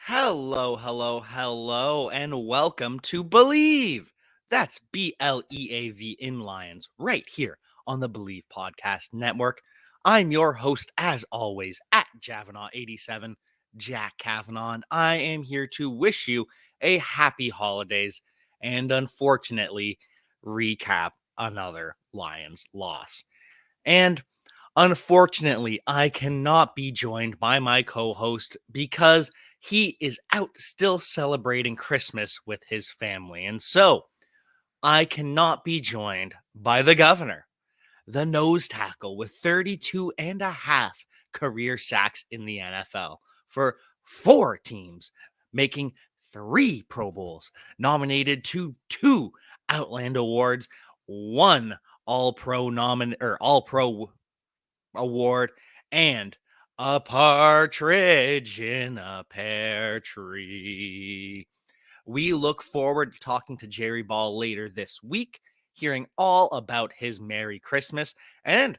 Hello, and welcome to Bleav. That's Bleav in Lions, right here on the Bleav Podcast Network. I'm your host, as always, at Javanaugh87, Jack Kavanaugh, and I am here to wish you a happy holidays and unfortunately recap another Lions loss. And unfortunately, I cannot be joined by my co host because he is out still celebrating Christmas with his family. And so I cannot be joined by the governor, the nose tackle with 32 and a half career sacks in the NFL for four teams, making three Pro Bowls, nominated to two Outland Awards, one All Pro award, and a partridge in a pear tree. We look forward to talking to Jerry Ball later this week, hearing all about his Merry Christmas. And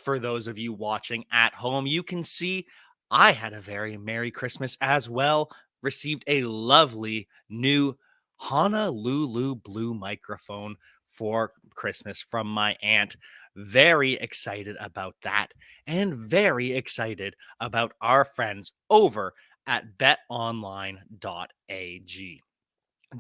for those of you watching at home, you can see I had a very Merry Christmas as well. Received a lovely new Honolulu Blue microphone for Christmas from my aunt. Very excited about that, and very excited about our friends over at betonline.ag.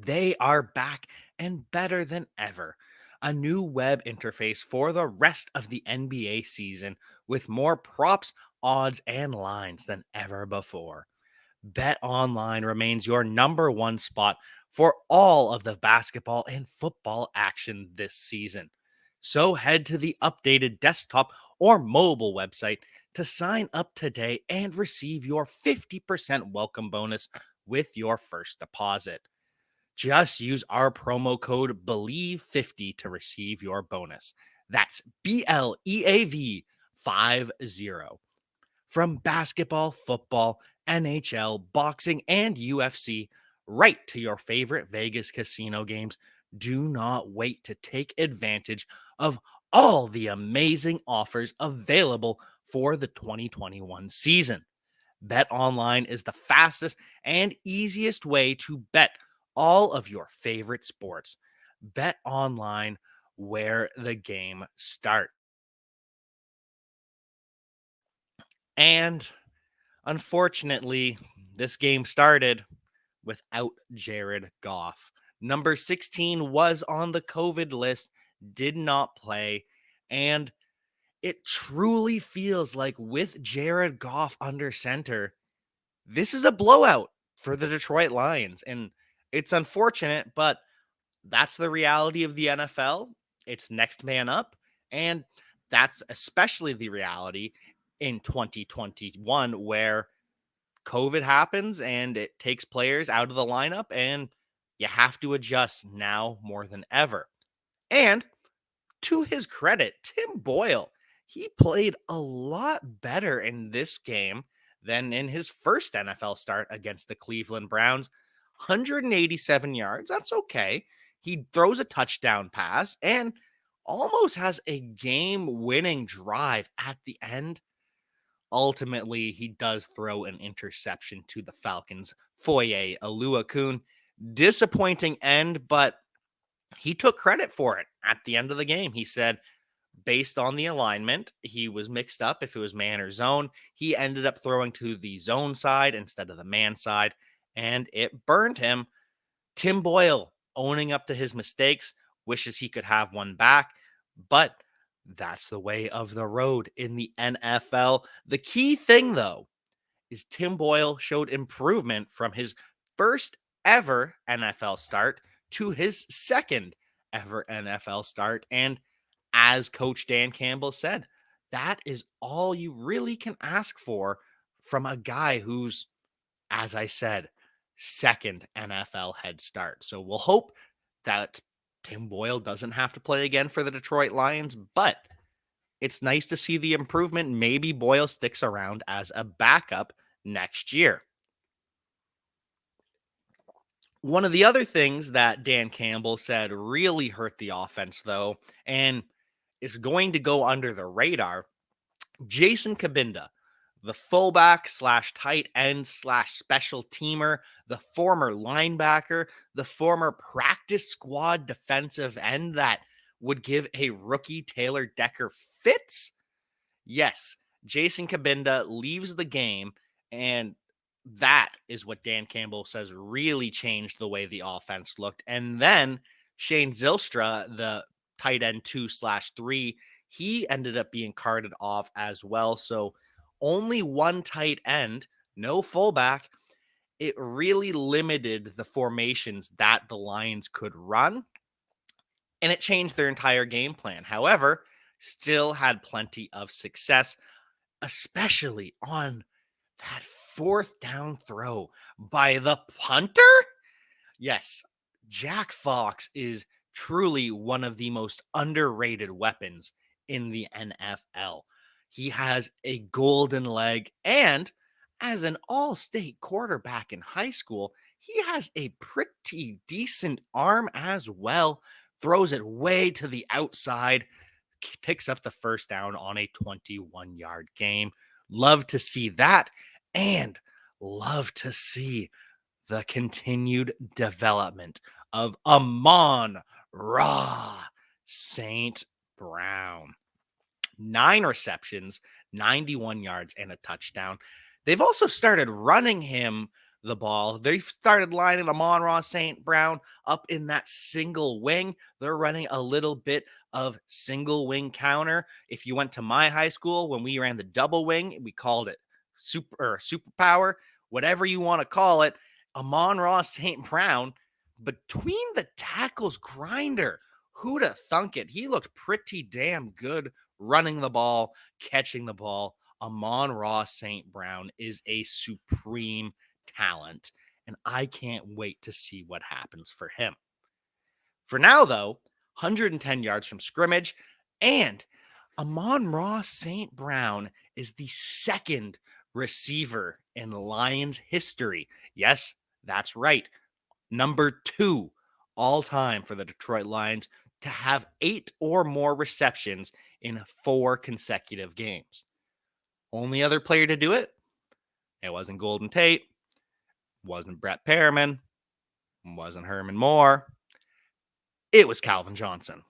They are back and better than ever. A new web interface for the rest of the NBA season with more props, odds, and lines than ever before. Bet Online remains your number one spot for all of the basketball and football action this season. So head to the updated desktop or mobile website to sign up today and receive your 50% welcome bonus with your first deposit. Just use our promo code BLEAV50 to receive your bonus. That's BLEAV 50. From basketball, football, NHL, boxing, and UFC, right to your favorite Vegas casino games, do not wait to take advantage of all the amazing offers available for the 2021 season. Bet Online is the fastest and easiest way to bet all of your favorite sports. Bet Online, where the game starts. And unfortunately, this game started without Jared Goff. Number 16 was on the COVID list, did not play, and it truly feels like with Jared Goff under center, this is a blowout for the Detroit Lions. And it's unfortunate, but that's the reality of the NFL. It's next man up. And that's especially the reality in 2021, where COVID happens and it takes players out of the lineup, and you have to adjust now more than ever. And to his credit, Tim Boyle, he played a lot better in this game than in his first NFL start against the Cleveland Browns. 187 yards, that's okay. He throws a touchdown pass and almost has a game winning drive at the end. Ultimately, he does throw an interception to the Falcons. Foye Aluakun. Disappointing end, but he took credit for it at the end of the game. He said, based on the alignment, he was mixed up if it was man or zone. He ended up throwing to the zone side instead of the man side, and it burned him. Tim Boyle owning up to his mistakes, wishes he could have one back, but that's the way of the road in the NFL. The key thing, though, is Tim Boyle showed improvement from his first ever NFL start to his second ever NFL start. And as Coach Dan Campbell said, that is all you really can ask for from a guy who's, as I said, second NFL head start. So we'll hope that Tim Boyle doesn't have to play again for the Detroit Lions, but it's nice to see the improvement. Maybe Boyle sticks around as a backup next year. One of the other things that Dan Campbell said really hurt the offense, though, and is going to go under the radar, Jason Kabinda, the fullback slash tight end slash special teamer, the former linebacker, the former practice squad defensive end that would give a rookie Taylor Decker fits. Yes, Jason Kabinda leaves the game, and that is what Dan Campbell says really changed the way the offense looked. And then Shane Zylstra, the tight end 2/3, he ended up being carted off as well. So only one tight end, no fullback. It really limited the formations that the Lions could run, and it changed their entire game plan. However, still had plenty of success, especially on that fourth down throw by the punter. Yes, Jack Fox is truly one of the most underrated weapons in the NFL. He has a golden leg, and as an all state quarterback in high school, he has a pretty decent arm as well. Throws it way to the outside, picks up the first down on a 21-yard game. Love to see that, and love to see the continued development of Amon-Ra St. Brown. 9 receptions, 91 yards, and a touchdown. They've also started running him the ball. They've started lining Amon-Ra St. Brown up in that single wing. They're running a little bit of single wing counter. If you went to my high school, when we ran the double wing, we called it superpower, whatever you want to call it. Amon-Ra St. Brown, between the tackles grinder. Who'd have thunk it? He looked pretty damn good running the ball, catching the ball. Amon-Ra St. Brown is a supreme talent, and I can't wait to see what happens for him. For now, though, 110 yards from scrimmage, and Amon-Ra St. Brown is the second receiver in Lions history. Yes, that's right. Number 2 all time for the Detroit Lions to have 8 or more receptions in 4 consecutive games. Only other player to do it? It wasn't Golden Tate, wasn't Brett Perriman, wasn't Herman Moore. It was Calvin Johnson.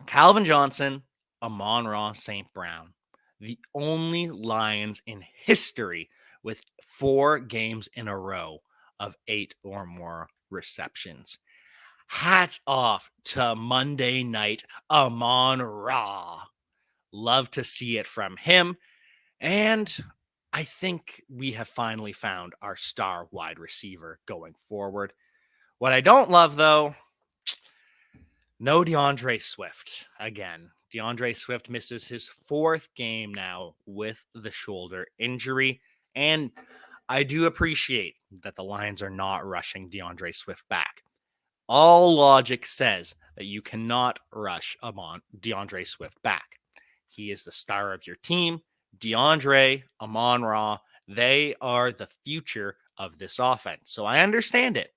Calvin Johnson, Amon-Ra St. Brown, the only Lions in history with 4 games in a row of 8 or more receptions. Hats off to Monday night Amon-Ra. Love to see it from him. And I think we have finally found our star wide receiver going forward. What I don't love, though, no DeAndre Swift again. DeAndre Swift misses his 4th game now with the shoulder injury. And I do appreciate that the Lions are not rushing DeAndre Swift back. All logic says that you cannot rush DeAndre Swift back. He is the star of your team. DeAndre, Amon-Ra, they are the future of this offense. So I understand it.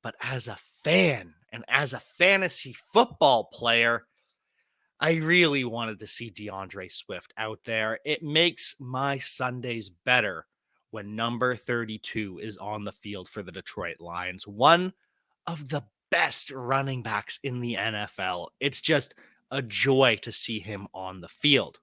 But as a fan and as a fantasy football player, I really wanted to see DeAndre Swift out there. It makes my Sundays better when number 32 is on the field for the Detroit Lions. One of the best running backs in the NFL. It's just a joy to see him on the field.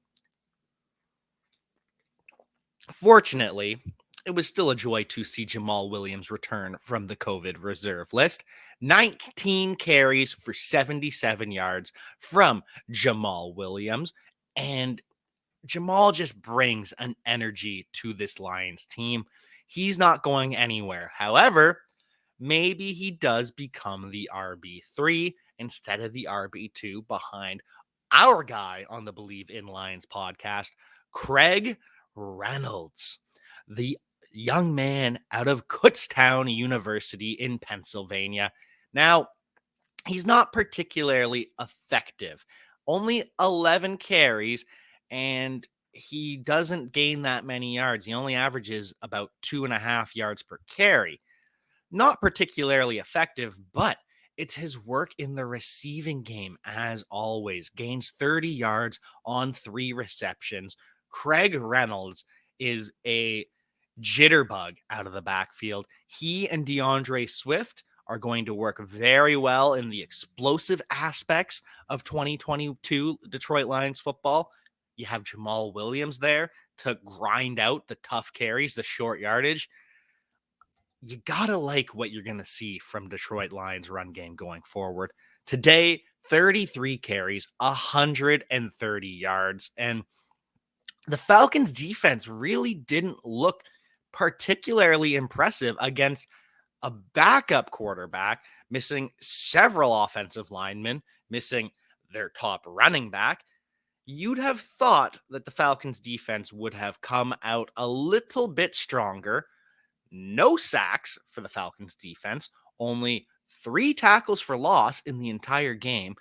Fortunately, it was still a joy to see Jamal Williams return from the COVID reserve list. 19 carries for 77 yards from Jamal Williams. And Jamal just brings an energy to this Lions team. He's not going anywhere. However, maybe he does become the RB3 instead of the RB2 behind our guy on the Bleav in Lions podcast, Craig Reynolds, the young man out of Kutztown University in Pennsylvania. Now, he's not particularly effective, only 11 carries, and he doesn't gain that many yards. He only averages about 2.5 yards per carry. Not particularly effective, but it's his work in the receiving game, as always. Gains 30 yards on 3 receptions. Craig Reynolds is a jitterbug out of the backfield. He and DeAndre Swift are going to work very well in the explosive aspects of 2022 Detroit Lions football. You have Jamal Williams there to grind out the tough carries, the short yardage. You gotta like what you're gonna see from Detroit Lions run game going forward. Today, 33 carries, 130 yards, and the Falcons defense really didn't look particularly impressive against a backup quarterback, missing several offensive linemen, missing their top running back. You'd have thought that the Falcons defense would have come out a little bit stronger. No sacks for the Falcons defense, only 3 tackles for loss in the entire game.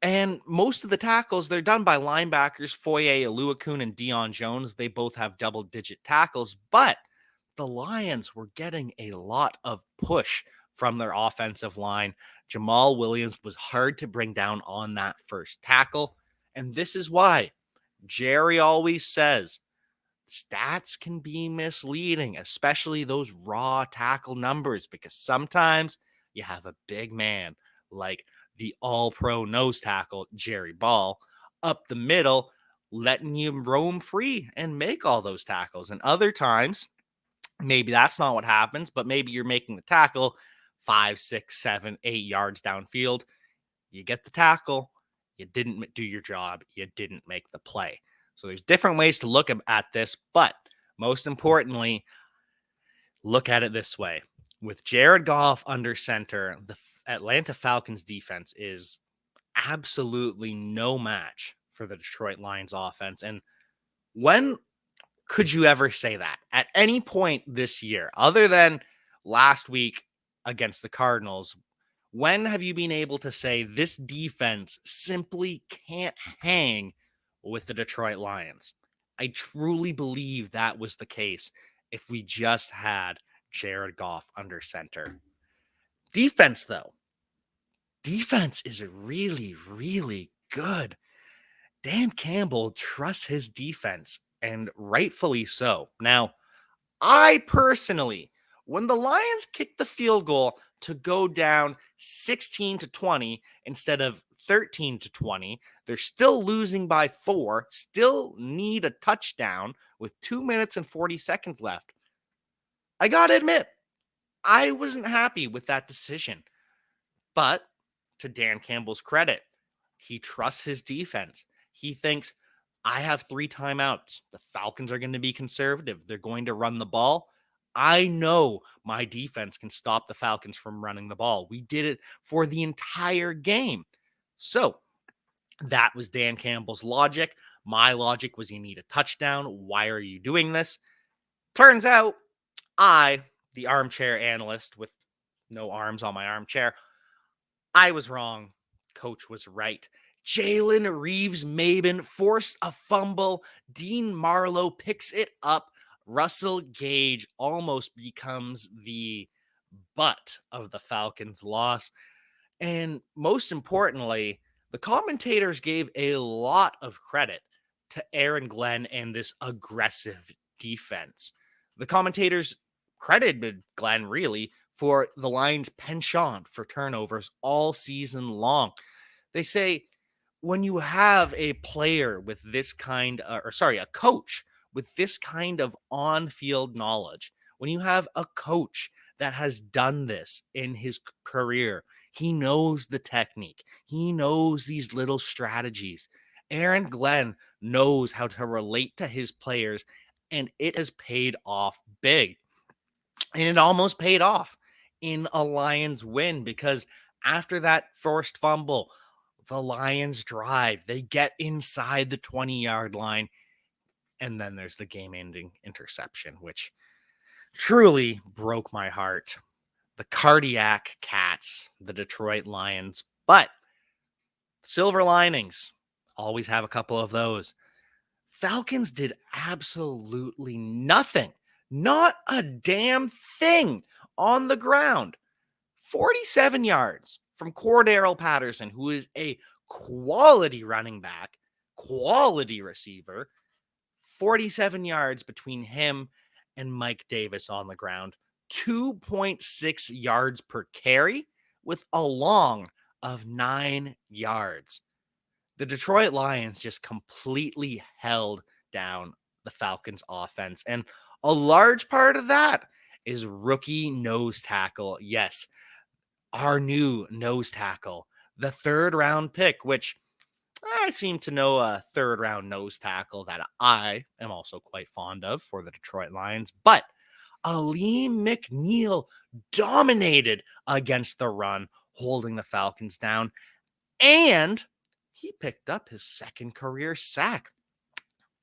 And most of the tackles, they're done by linebackers, Foye Oluokun and Deion Jones. They both have double-digit tackles, but the Lions were getting a lot of push from their offensive line. Jamal Williams was hard to bring down on that first tackle, and this is why Jerry always says stats can be misleading, especially those raw tackle numbers, because sometimes you have a big man like the all-pro nose tackle, Jerry Ball, up the middle, letting you roam free and make all those tackles. And other times, maybe that's not what happens, but maybe you're making the tackle 5, 6, 7, 8 yards downfield. You get the tackle. You didn't do your job. You didn't make the play. So there's different ways to look at this, but most importantly, look at it this way. With Jared Goff under center, the Atlanta Falcons defense is absolutely no match for the Detroit Lions offense. And when could you ever say that? At any point this year, other than last week against the Cardinals, when have you been able to say this defense simply can't hang with the Detroit Lions? I truly believe that was the case if we just had Jared Goff under center. Defense, though. Defense is really, really good. Dan Campbell trusts his defense, and rightfully so. Now, I personally, when the Lions kicked the field goal to go down 16-20 instead of 13-20, they're still losing by 4, still need a touchdown with 2 minutes and 40 seconds left. I gotta admit, I wasn't happy with that decision. But to Dan Campbell's credit, he trusts his defense. He thinks, I have 3 timeouts. The Falcons are going to be conservative. They're going to run the ball. I know my defense can stop the Falcons from running the ball. We did it for the entire game. So that was Dan Campbell's logic. My logic was you need a touchdown. Why are you doing this? Turns out I, the armchair analyst with no arms on my armchair, I was wrong. Coach was right. Jalen Reeves-Maybin forced a fumble. Dean Marlowe picks it up. Russell Gage almost becomes the butt of the Falcons' loss. And most importantly, the commentators gave a lot of credit to Aaron Glenn and this aggressive defense. The commentators credited Glenn really for the Lions' penchant for turnovers all season long. They say when you have a player with this kind, a coach with this kind of on-field knowledge, when you have a coach that has done this in his career, he knows the technique. He knows these little strategies. Aaron Glenn knows how to relate to his players, and it has paid off big. And it almost paid off in a Lions win, because after that forced fumble, the Lions drive. They get inside the 20-yard line, and then there's the game-ending interception, which truly broke my heart. The cardiac cats, the Detroit Lions. But silver linings, always have a couple of those. Falcons did absolutely nothing. Not a damn thing on the ground. 47 yards from Cordero Patterson, who is a quality running back, quality receiver. 47 yards between him and Mike Davis on the ground, 2.6 yards per carry with a long of 9 yards. The Detroit Lions just completely held down the Falcons offense. And a large part of that is rookie nose tackle. Yes, our new nose tackle, the third round pick, which I seem to know a third round nose tackle that I am also quite fond of for the Detroit Lions. But Aleem McNeil dominated against the run, holding the Falcons down, and he picked up his second career sack.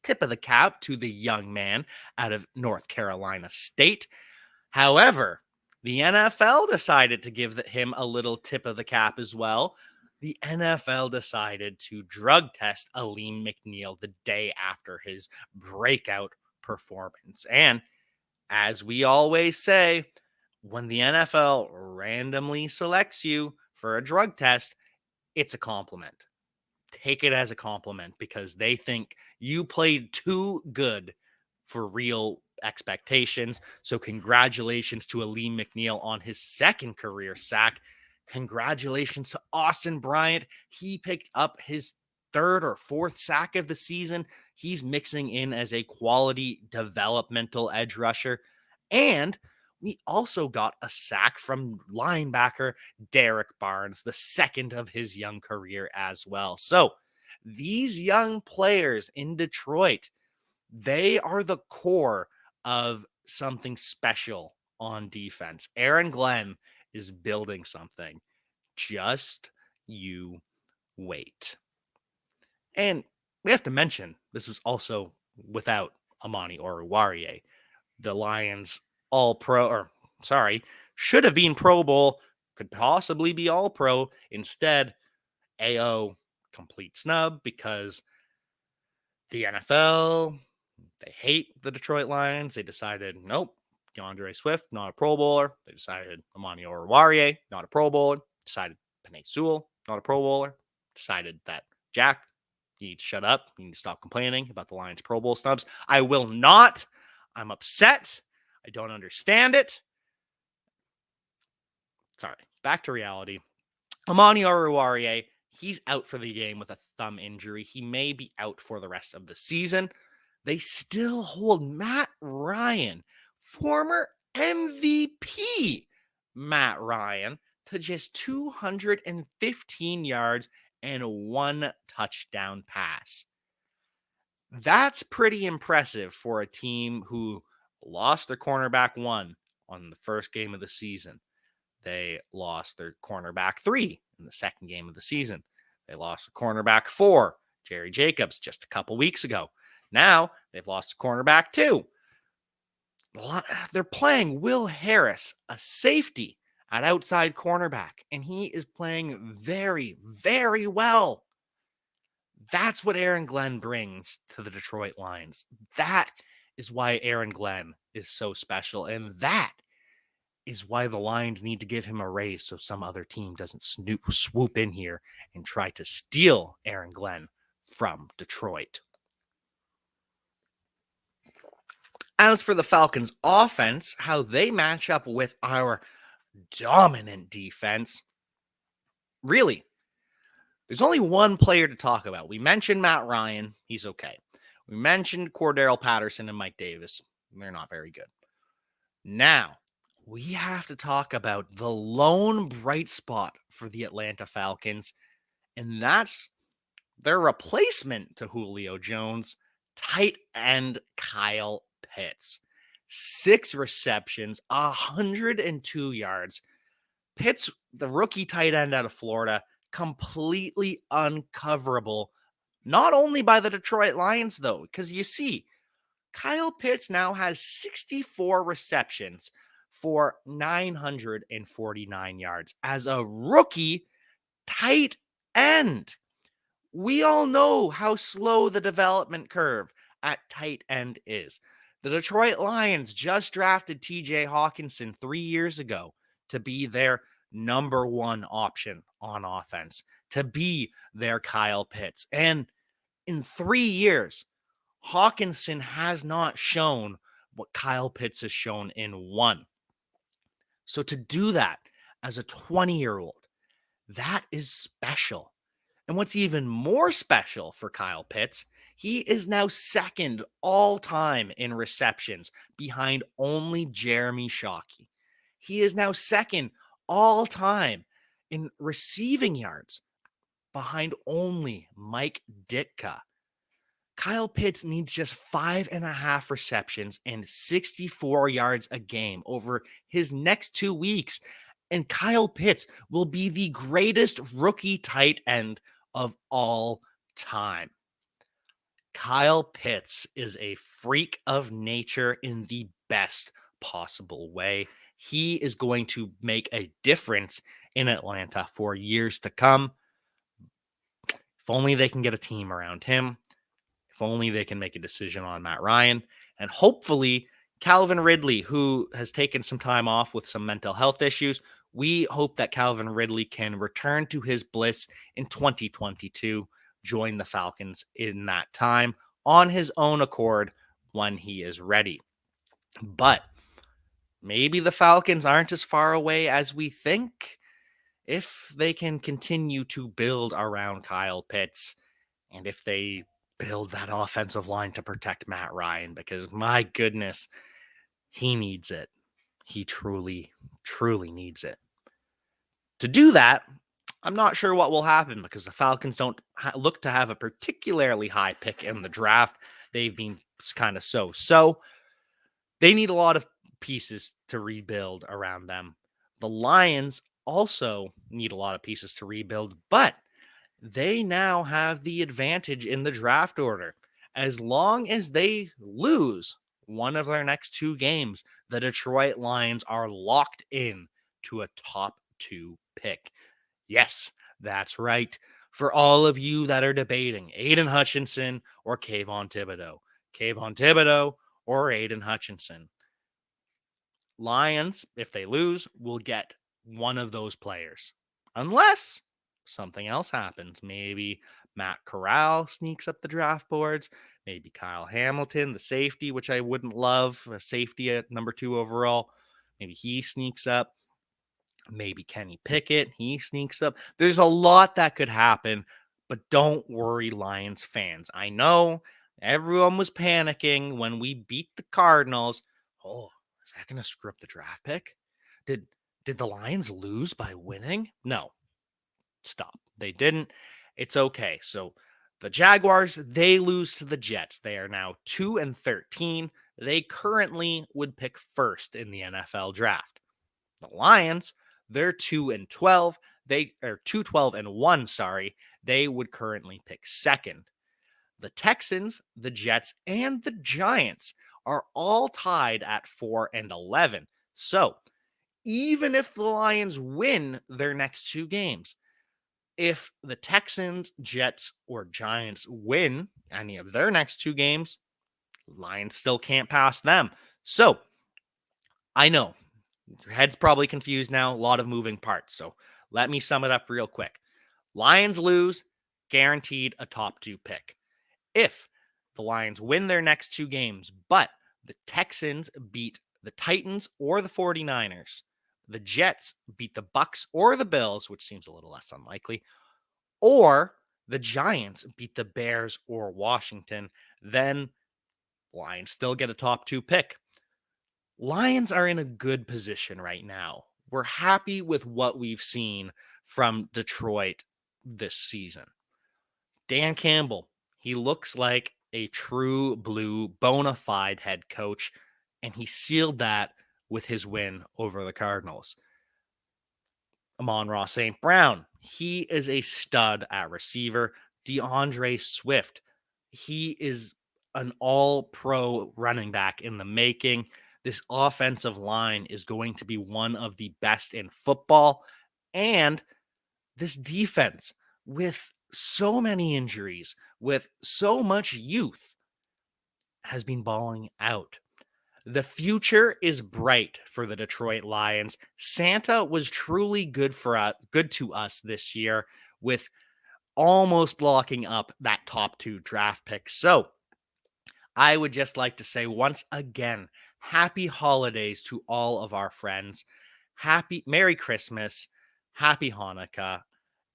Tip of the cap to the young man out of North Carolina State. However, the NFL decided to give him a little tip of the cap as well. The NFL decided to drug test Aleem McNeil the day after his breakout performance. And as we always say, when the NFL randomly selects you for a drug test, it's a compliment. Take it as a compliment because they think you played too good for real expectations. So congratulations to Aleem McNeil on his second career sack. Congratulations to Austin Bryant. He picked up his third or fourth sack of the season. He's mixing in as a quality developmental edge rusher. And we also got a sack from linebacker Derek Barnes, the second of his young career as well. So these young players in Detroit, they are the core of something special on defense. Aaron Glenn is building something. Just you wait. And we have to mention this was also without Amani Oruwariye. The Lions should have been Pro Bowl, could possibly be All Pro. Instead, AO complete snub because the NFL, they hate the Detroit Lions. They decided, nope, DeAndre Swift, not a Pro Bowler. They decided Amani Oruwariye, not a Pro Bowler. Decided Penei Sewell, not a Pro Bowler. Decided that Jack, you need to shut up. You need to stop complaining about the Lions Pro Bowl snubs. I will not. I'm upset. I don't understand it. Sorry. Back to reality. Amani Oruwariye, he's out for the game with a thumb injury. He may be out for the rest of the season. They still hold Matt Ryan, former MVP Matt Ryan, to just 215 yards and 1 touchdown pass. That's pretty impressive for a team who lost their cornerback 1 on the first game of the season. They lost their cornerback 3 in the second game of the season. They lost the cornerback 4, Jerry Jacobs, just a couple weeks ago. Now they've lost the cornerback 2. They're playing Will Harris, a safety, at outside cornerback, and he is playing very, very well. That's what Aaron Glenn brings to the Detroit Lions. That is why Aaron Glenn is so special, and that is why the Lions need to give him a raise so some other team doesn't swoop in here and try to steal Aaron Glenn from Detroit. As for the Falcons offense, how they match up with our dominant defense, really, there's only one player to talk about. We mentioned Matt Ryan. He's okay. We mentioned Cordero Patterson and Mike Davis. They're not very good. Now, we have to talk about the lone bright spot for the Atlanta Falcons, and that's their replacement to Julio Jones, tight end Kyle Pitts. 6 receptions, 102 yards. Pitts, the rookie tight end out of Florida, completely uncoverable, not only by the Detroit Lions, though, because you see, Kyle Pitts now has 64 receptions for 949 yards as a rookie tight end. We all know how slow the development curve at tight end is. The Detroit Lions just drafted TJ Hawkinson 3 years ago to be their number 1 option on offense, to be their Kyle Pitts. And in 3 years, Hawkinson has not shown what Kyle Pitts has shown in one. So to do that as a 20-year-old, that is special. And what's even more special for Kyle Pitts, he is now second all time in receptions behind only Jeremy Shockey. He is now second all time in receiving yards behind only Mike Ditka. Kyle Pitts needs just 5.5 receptions and 64 yards a game over his next 2 weeks. And Kyle Pitts will be the greatest rookie tight end of all time. Kyle Pitts is a freak of nature in the best possible way. He is going to make a difference in Atlanta for years to come. If only they can get a team around him. If only they can make a decision on Matt Ryan. And hopefully, Calvin Ridley, who has taken some time off with some mental health issues, we hope that Calvin Ridley can return to his bliss in 2022, join the Falcons in that time on his own accord when he is ready. But maybe the Falcons aren't as far away as we think if they can continue to build around Kyle Pitts and if they build that offensive line to protect Matt Ryan, because my goodness, he needs it. He truly, truly needs it. To do that, I'm not sure what will happen because the Falcons don't look to have a particularly high pick in the draft. They've been kind of so. They need a lot of pieces to rebuild around them. The Lions also need a lot of pieces to rebuild, but they now have the advantage in the draft order. As long as they lose one of their next 2 games, the Detroit Lions are locked in to a top 2 pick. Yes, that's right. For all of you that are debating Aiden Hutchinson or Kayvon Thibodeau or Aiden Hutchinson. Lions, if they lose, will get one of those players. Unless something else happens. Maybe Matt Corral sneaks up the draft boards. Maybe Kyle Hamilton, the safety, which I wouldn't love, a safety at number 2 overall. Maybe he sneaks up. Maybe Kenny Pickett, he sneaks up. There's a lot that could happen, but don't worry, Lions fans. I know everyone was panicking when we beat the Cardinals. Oh, is that going to screw up the draft pick? Did the Lions lose by winning? No. Stop. They didn't. It's okay. So the Jaguars, they lose to the Jets. They are now 2-13. They currently would pick first in the NFL draft. The Lions, they're 2-12. They are 2-12-1, sorry. They would currently pick second. The Texans, the Jets, and the Giants are all tied at 4-11. So even if the Lions win their next 2 games, if the Texans, Jets, or Giants win any of their next 2 games, Lions still can't pass them. So I know your head's probably confused now, a lot of moving parts. So let me sum it up real quick. Lions lose, guaranteed a top 2 pick. If the Lions win their next 2 games, but the Texans beat the Titans or the 49ers, the Jets beat the Bucks or the Bills, which seems a little less unlikely, or the Giants beat the Bears or Washington, then Lions still get a top 2 pick. Lions are in a good position right now. We're happy with what we've seen from Detroit this season. Dan Campbell, he looks like a true blue bona fide head coach, and he sealed that with his win over the Cardinals. Amon-Ra St. Brown, he is a stud at receiver. DeAndre Swift, he is an all-pro running back in the making. This offensive line is going to be one of the best in football. And this defense, with so many injuries, with so much youth, has been balling out. The future is bright for the Detroit Lions. Santa was truly good to us this year with almost locking up that top 2 draft pick. So I would just like to say once again, happy holidays to all of our friends. Happy Merry Christmas, Happy Hanukkah,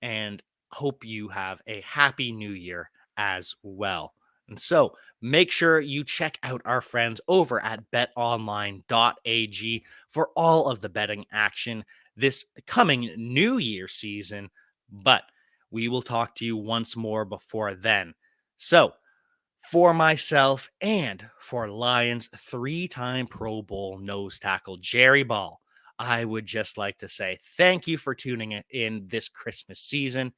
and hope you have a happy new year as well. And so make sure you check out our friends over at betonline.ag for all of the betting action this coming new year season. But we will talk to you once more before then. So, for myself and for Lions 3-time Pro Bowl nose tackle Jerry Ball, I would just like to say thank you for tuning in this Christmas season.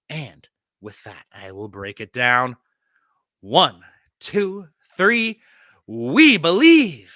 And with that, I will break it down. 1, 2, 3. We Bleav.